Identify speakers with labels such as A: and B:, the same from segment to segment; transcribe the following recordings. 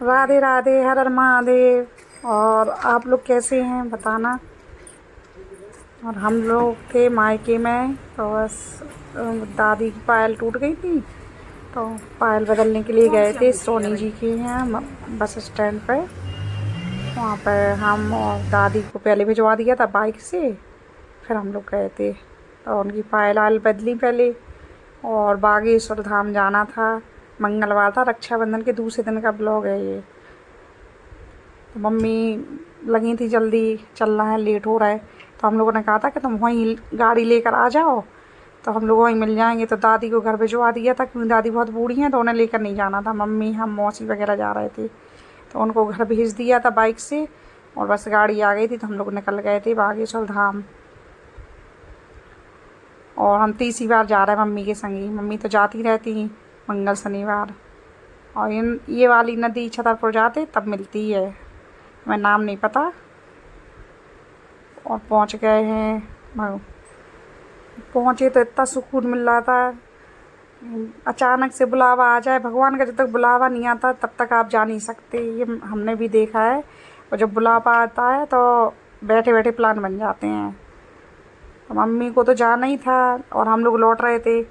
A: राधे राधे, हर हर महादेव। और आप लोग कैसे हैं बताना। और हम लोग थे मायके में, तो बस दादी की पायल टूट गई थी, तो पायल बदलने के लिए गए थे सोनी जी के यहाँ बस स्टैंड पर। वहाँ पर हम और दादी को पहले भिजवा दिया था बाइक से, फिर हम लोग गए थे तो उनकी पायल आयल बदली पहले। और बागेश्वर धाम जाना था, मंगलवार था, रक्षाबंधन के दूसरे दिन का ब्लॉग है ये। तो मम्मी लगी थी जल्दी चलना है, लेट हो रहा है, तो हम लोगों ने कहा था कि तुम वहीं गाड़ी लेकर आ जाओ, तो हम लोग वहीं मिल जाएंगे। तो दादी को घर भिजवा दिया था क्योंकि दादी बहुत बूढ़ी हैं, तो उन्हें लेकर नहीं जाना था। मम्मी हम मौसी वगैरह जा रहे थे, तो उनको घर भेज दिया था बाइक से, और बस गाड़ी आ गई थी तो हम लोग निकल गए थे बागेश्वर धाम। और हम तीसरी बार जा रहे हैं मम्मी के संगी। मम्मी तो जाती रहती मंगल शनिवार। और ये वाली नदी छतरपुर जाते तब मिलती है, मैं नाम नहीं पता। और पहुंच गए हैं, पहुंचे तो इतना सुकून मिल रहा था। अचानक से बुलावा आ जाए, भगवान का जब तक बुलावा नहीं आता तब तक आप जा नहीं सकते, ये हमने भी देखा है। और जब बुलावा आता है तो बैठे बैठे प्लान बन जाते हैं। तो मम्मी को तो जाना ही था, और हम लोग लौट रहे थे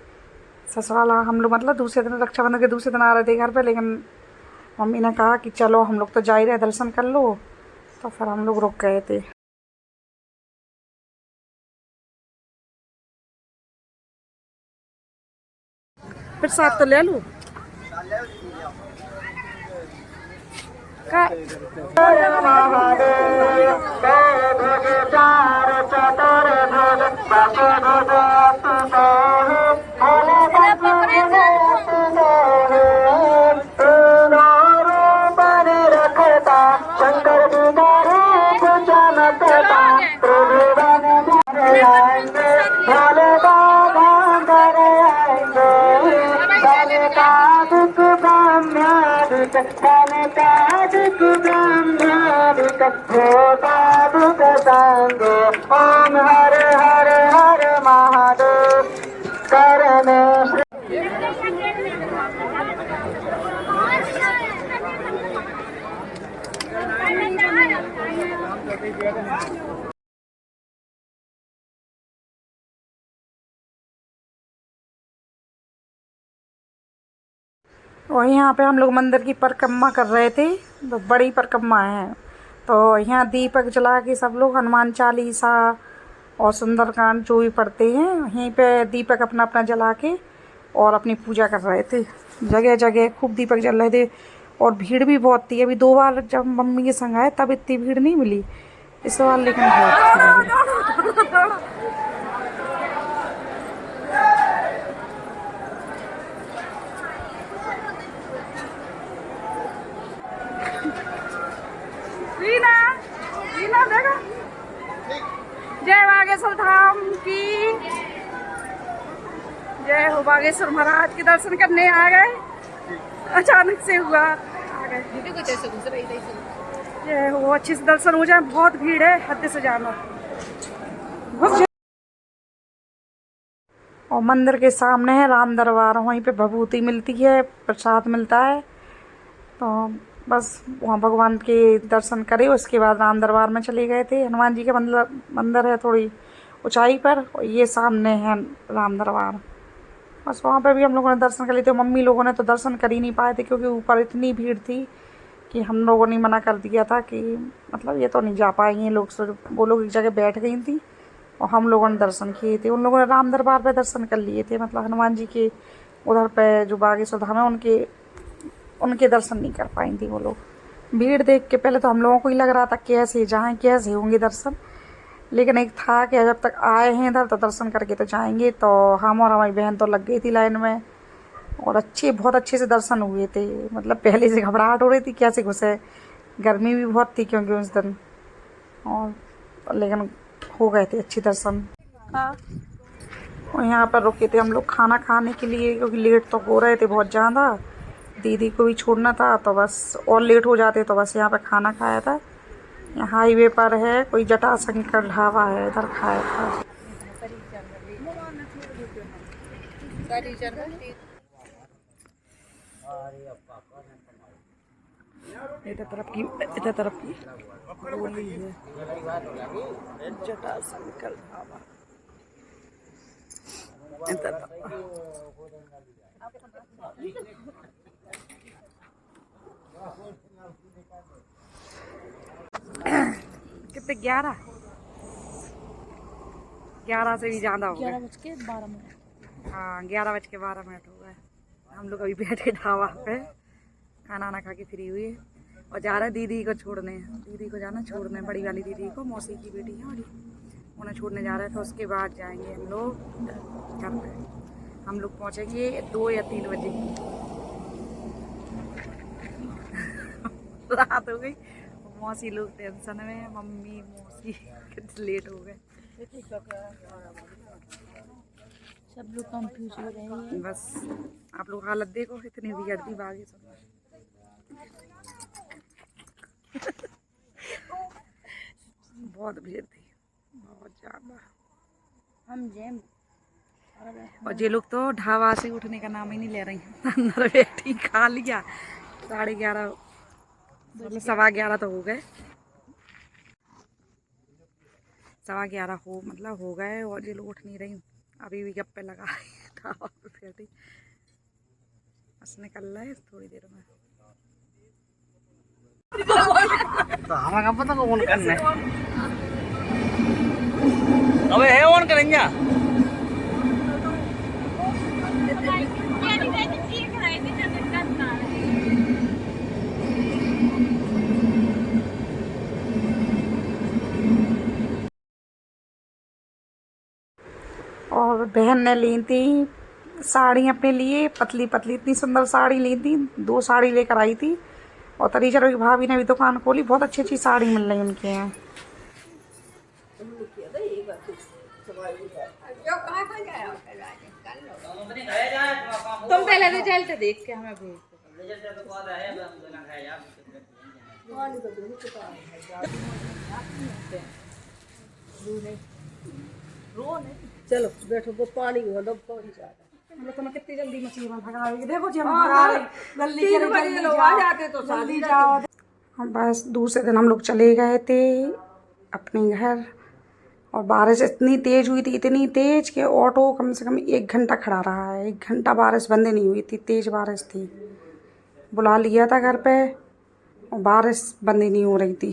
A: ससुराल। हम लोग मतलब दूसरे दिन, रक्षाबंधन के दूसरे दिन आ रहे थे घर पे, लेकिन मम्मी ने कहा कि चलो हम लोग तो जा ही रहे, दर्शन कर लो, तो फिर हम लोग रुक गए थे। फिर साथ तो ले लूँ का ओम हर हर हर महादेव करने। और यहाँ पे हम लोग मंदिर की परिक्रमा कर रहे थे, तो बड़ी परिक्रमा है। तो यहाँ दीपक जला के सब लोग हनुमान चालीसा और सुंदरकांड जो भी पढ़ते हैं, यहीं पे दीपक अपना अपना जला के और अपनी पूजा कर रहे थे। जगह जगह खूब दीपक जल रहे थे, और भीड़ भी बहुत थी। अभी 2 बार जब मम्मी के संग आए तब इतनी भीड़ नहीं मिली इस बार, लेकिन बहुत थी। रीना, रीना देखा, जय बागेश्वर धाम की जय हो। बागेश्वर महाराज के दर्शन करने आ गए, अचानक से हुआ आ गए। जय हो, अच्छे से दर्शन हो जाए, बहुत भीड़ है, हद से ज्यादा। और मंदिर के सामने है राम दरबार, वहीं पे भभूति मिलती है, प्रसाद मिलता है। तो बस वहाँ भगवान के दर्शन करे, उसके बाद राम दरबार में चले गए थे। हनुमान जी के मंदिर है थोड़ी ऊंचाई पर, और ये सामने है राम दरबार। बस वहाँ पे भी हम लोगों ने दर्शन कर लिए थे। मम्मी लोगों ने तो दर्शन कर ही नहीं पाए थे, क्योंकि ऊपर इतनी भीड़ थी कि हम लोगों ने मना कर दिया था कि मतलब ये तो नहीं जा पाएंगे लोग। वो लोग एक जगह बैठ गई थी और हम लोगों ने दर्शन किए थे। उन लोगों ने राम दरबार पे दर्शन कर लिए थे, मतलब हनुमान जी के उधर पे जो बागेश्वर धाम है उनके दर्शन नहीं कर पाई थी वो लोग। भीड़ देख के पहले तो हम लोगों को ही लग रहा था कैसे जाएं, कैसे होंगे दर्शन, लेकिन एक था कि जब तक आए हैं इधर तो दर्शन करके तो जाएंगे। तो हम और हमारी बहन तो लग गई थी लाइन में, और बहुत अच्छे से दर्शन हुए थे। मतलब पहले से घबराहट हो रही थी कैसे घुसे, गर्मी भी बहुत थी क्योंकि उस दिन, और लेकिन हो गए थे अच्छे दर्शन। और यहाँ पर रुके थे हम लोग खाना खाने के लिए, क्योंकि लेट तो हो रहे थे बहुत ज़्यादा, दीदी को भी छोड़ना था, तो बस और लेट हो जाते, तो बस यहाँ पे खाना खाया था। यहाँ हाईवे पर है कोई जटाशंकर ढाबा है, इधर खाया था। इधर तरफ की गोली है जटाशंकर ढाबा। इधर कितने 11 से भी ज्यादा हो गए। 11:12। हाँ 11:12 हो गए। हम लोग अभी बैठे ढाबा पे खाना ना खा के फ्री हुए और जा रहे दीदी को छोड़ने। दीदी को जाना छोड़ने, बड़ी वाली दीदी को, मौसी की बेटी है बड़ी, उन्हें छोड़ने जा रहे थे। उसके बाद जाएंगे हम लोग घर पे। हम लोग पहुँचेंगे 2 या 3 बजे। रात हो गई। मौसी लोग टेंशन में, मम्मी मौसी लेट हो गए, सब लोग कंफ्यूज हो रहे हैं। बस आप लोग हालत देखो, इतनी बिगड़ दी बागी सब। बहुत भीड़ थी, बहुत ज्यादा। हम जैम और ये लोग तो ढाबा से उठने का नाम ही नहीं ले रही हैं। अंदर बैठी खा लिया। 11:30 11:15 तो हो गए। 11:15 हो गए और ये लोग उठ नहीं रही। अभी भी गप्पे लगा ढाबा पे बैठी। बस निकल रहा है थोड़ी देर में। हमारा पता कौन करना है। अबे है ऑन करेंगे। और बहन ने ली थी साड़ी अपने लिए, पतली पतली इतनी सुंदर साड़ी ली थी। 2 साड़ी लेकर आई थी। और तरीचर की भाभी ने भी दुकान खोली, बहुत अच्छी अच्छी साड़ी मिल रही उनके यहाँ। तुम पहले रिजल्ट देख के हमें भेज दो। चलो बैठो, वो पानी हुआ दो तुम्हें कितनी जल्दी मछली भगा देखो जी, हम भगा रहे जल्दी के लोग आ जाते तो जल्दी जाओ। हम बस दूसरे दिन हम लोग चले गए थे अपने घर। और बारिश इतनी तेज हुई थी, इतनी तेज कि ऑटो कम से कम 1 घंटा खड़ा रहा है। 1 घंटा बारिश बंद नहीं हुई थी, तेज बारिश थी। बुला लिया था घर पे और बारिश बंद ही नहीं हो रही थी।